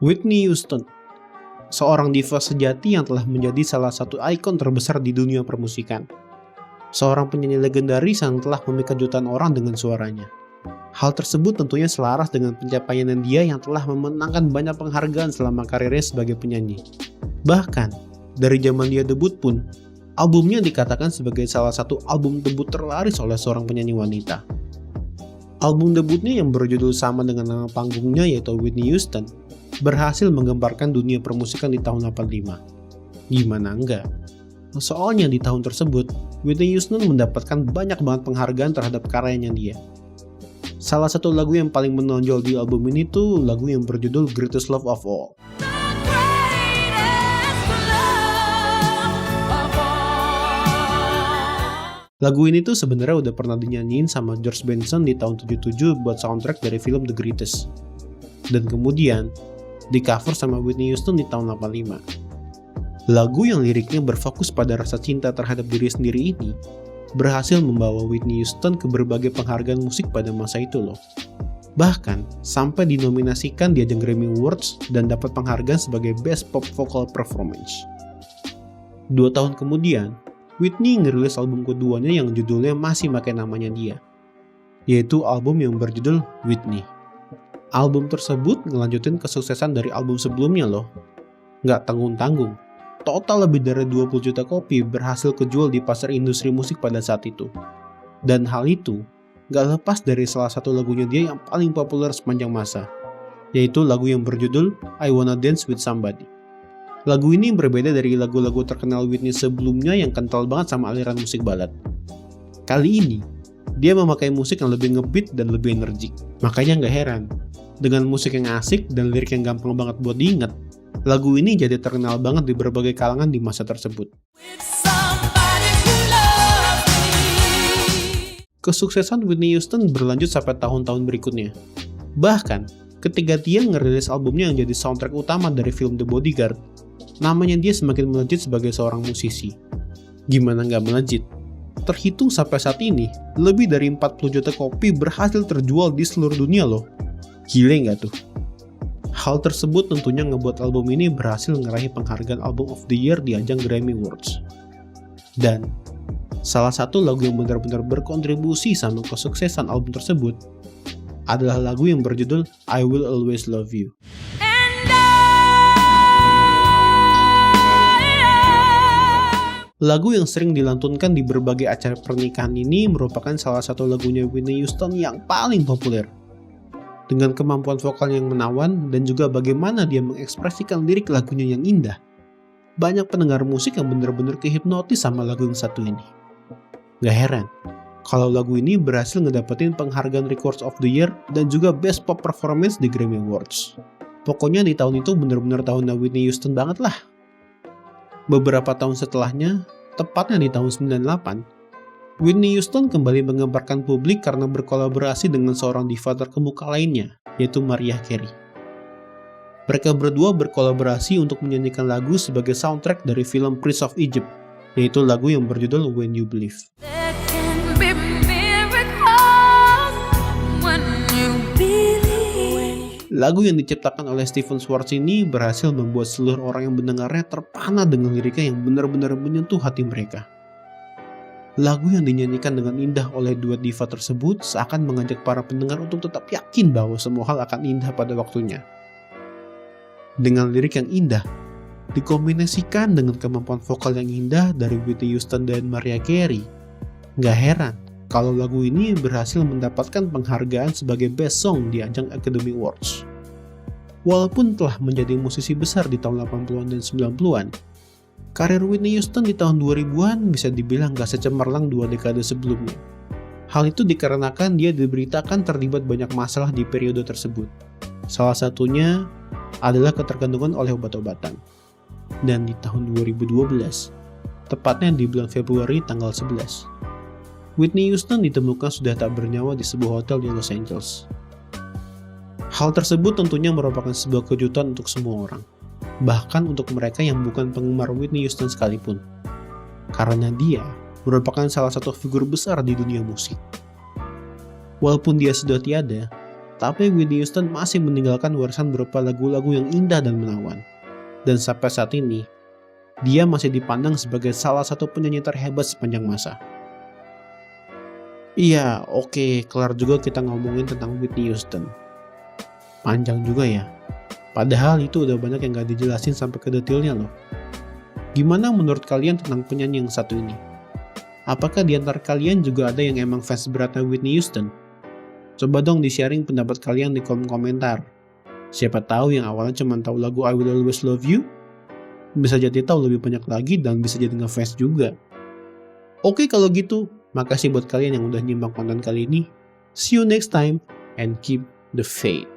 Whitney Houston, seorang diva sejati yang telah menjadi salah satu ikon terbesar di dunia permusikan. Seorang penyanyi legendaris yang telah memikat jutaan orang dengan suaranya. Hal tersebut tentunya selaras dengan pencapaian dia yang telah memenangkan banyak penghargaan selama karirnya sebagai penyanyi. Bahkan, dari zaman dia debut pun, albumnya dikatakan sebagai salah satu album debut terlaris oleh seorang penyanyi wanita. Album debutnya yang berjudul sama dengan nama panggungnya yaitu Whitney Houston, berhasil menggemparkan dunia permusikan di tahun 85. Gimana enggak? Soalnya di tahun tersebut, Whitney Houston mendapatkan banyak banget penghargaan terhadap karyanya dia. Salah satu lagu yang paling menonjol di album ini tuh lagu yang berjudul Greatest Love of All. Lagu ini tuh sebenarnya udah pernah dinyanyiin sama George Benson di tahun 77 buat soundtrack dari film The Greatest. Dan kemudian di cover sama Whitney Houston di tahun 85. Lagu yang liriknya berfokus pada rasa cinta terhadap diri sendiri ini berhasil membawa Whitney Houston ke berbagai penghargaan musik pada masa itu loh. Bahkan sampai dinominasikan di ajang Grammy Awards dan dapat penghargaan sebagai Best Pop Vocal Performance. 2 tahun kemudian, Whitney ngerilis album keduanya yang judulnya masih pakai namanya dia, yaitu album yang berjudul Whitney. Album tersebut ngelanjutin kesuksesan dari album sebelumnya loh. Nggak tanggung-tanggung, total lebih dari 20 juta kopi berhasil kejual di pasar industri musik pada saat itu. Dan hal itu nggak lepas dari salah satu lagunya dia yang paling populer sepanjang masa, yaitu lagu yang berjudul I Wanna Dance With Somebody. Lagu ini berbeda dari lagu-lagu terkenal Whitney sebelumnya yang kental banget sama aliran musik balad. Kali ini, dia memakai musik yang lebih ngebeat dan lebih energik. Makanya nggak heran, dengan musik yang asik dan lirik yang gampang banget buat diingat, lagu ini jadi terkenal banget di berbagai kalangan di masa tersebut. Kesuksesan Whitney Houston berlanjut sampai tahun-tahun berikutnya. Bahkan, ketika dia ngerilis albumnya yang jadi soundtrack utama dari film The Bodyguard, namanya dia semakin melejit sebagai seorang musisi. Gimana nggak melejit? Terhitung sampai saat ini, lebih dari 40 juta kopi berhasil terjual di seluruh dunia loh. Gile nggak tuh? Hal tersebut tentunya ngebuat album ini berhasil ngeraih penghargaan Album of the Year di ajang Grammy Awards. Dan salah satu lagu yang benar-benar berkontribusi sama kesuksesan album tersebut adalah lagu yang berjudul I Will Always Love You. Lagu yang sering dilantunkan di berbagai acara pernikahan ini merupakan salah satu lagunya Whitney Houston yang paling populer. Dengan kemampuan vokal yang menawan dan juga bagaimana dia mengekspresikan lirik lagunya yang indah, banyak pendengar musik yang benar-benar kehipnotis sama lagu yang satu ini. Gak heran kalau lagu ini berhasil ngedapetin penghargaan Records of the Year dan juga Best Pop Performance di Grammy Awards. Pokoknya di tahun itu benar-benar tahunnya Whitney Houston banget lah. Beberapa tahun setelahnya, tepatnya di tahun 98, Whitney Houston kembali menggemparkan publik karena berkolaborasi dengan seorang diva terkemuka lainnya, yaitu Mariah Carey. Mereka berdua berkolaborasi untuk menyanyikan lagu sebagai soundtrack dari film Prince of Egypt, yaitu lagu yang berjudul When You Believe. Lagu yang diciptakan oleh Stephen Schwartz ini berhasil membuat seluruh orang yang mendengarnya terpana dengan liriknya yang benar-benar menyentuh hati mereka. Lagu yang dinyanyikan dengan indah oleh dua diva tersebut seakan mengajak para pendengar untuk tetap yakin bahwa semua hal akan indah pada waktunya. Dengan lirik yang indah, dikombinasikan dengan kemampuan vokal yang indah dari Whitney Houston dan Mariah Carey, nggak heran kalau lagu ini berhasil mendapatkan penghargaan sebagai Best Song di ajang Academy Awards. Walaupun telah menjadi musisi besar di tahun 80-an dan 90-an, karir Whitney Houston di tahun 2000-an bisa dibilang gak secemerlang 2 dekade sebelumnya. Hal itu dikarenakan dia diberitakan terlibat banyak masalah di periode tersebut. Salah satunya adalah ketergantungan oleh obat-obatan. Dan di tahun 2012, tepatnya di bulan Februari tanggal 11, Whitney Houston ditemukan sudah tak bernyawa di sebuah hotel di Los Angeles. Hal tersebut tentunya merupakan sebuah kejutan untuk semua orang, bahkan untuk mereka yang bukan penggemar Whitney Houston sekalipun, karena dia merupakan salah satu figur besar di dunia musik. Walaupun dia sudah tiada, Tapi Whitney Houston masih meninggalkan warisan berupa lagu-lagu yang indah dan menawan. Dan sampai saat ini, dia masih dipandang sebagai salah satu penyanyi terhebat sepanjang masa. Iya, oke, kelar juga kita ngomongin tentang Whitney Houston. Panjang juga ya. Padahal itu udah banyak yang gak dijelasin sampai ke detailnya loh. Gimana menurut kalian tentang penyanyi yang satu ini? Apakah di antara kalian juga ada yang emang fans beratnya Whitney Houston? Coba dong di-sharing pendapat kalian di kolom komentar. Siapa tahu yang awalnya cuma tahu lagu I Will Always Love You, bisa jadi tahu lebih banyak lagi dan bisa jadi ngefans juga. Oke kalau gitu, makasih buat kalian yang udah nyimak konten kali ini. See you next time and keep the faith.